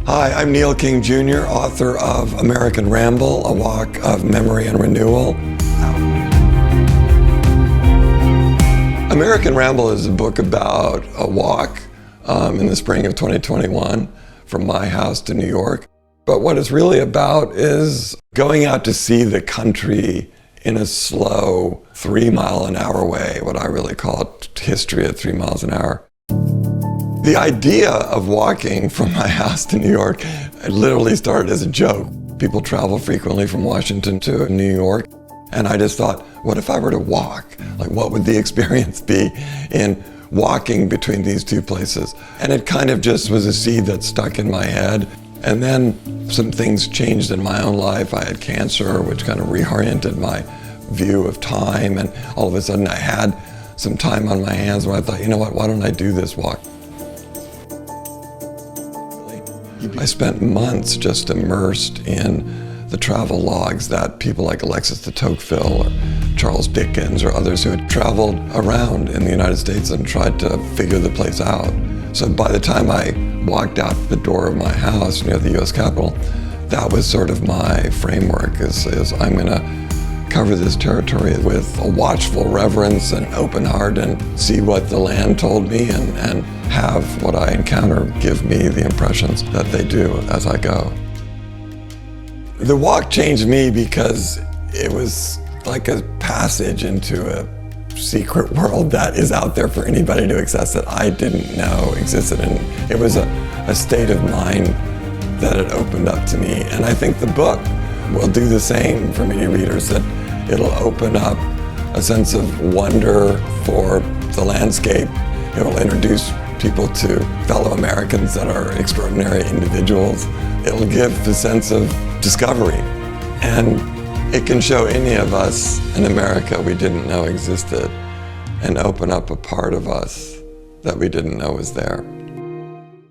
Hi, I'm Neil King Jr., author of American Ramble, A Walk of Memory and Renewal. American Ramble is a book about a walk in the spring of 2021 from my house to New York. But what it's really about is going out to see the country in a slow 3-mile-an-hour way, what I really call history at 3 miles an hour. The idea of walking from my house to New York literally started as a joke. People travel frequently from Washington to New York, and I just thought, what if I were to walk? Like, what would the experience be in walking between these two places? And it kind of just was a seed that stuck in my head. And then some things changed in my own life. I had cancer, which kind of reoriented my view of time, and all of a sudden I had some time on my hands where I thought, you know what, why don't I do this walk? I spent months just immersed in the travel logs that people like Alexis de Tocqueville or Charles Dickens or others who had traveled around in the United States and tried to figure the place out. So by the time I walked out the door of my house near the US Capitol, that was sort of my framework, is I'm gonna cover this territory with a watchful reverence and open heart and see what the land told me and have what I encounter give me the impressions that they do as I go. The walk changed me because it was like a passage into a secret world that is out there for anybody to access that I didn't know existed. And it was a state of mind that had opened up to me. And I think the book will do the same for many readers, that it'll open up a sense of wonder for the landscape. It will introduce people to fellow Americans that are extraordinary individuals. It'll give the sense of discovery. And it can show any of us in America we didn't know existed and open up a part of us that we didn't know was there.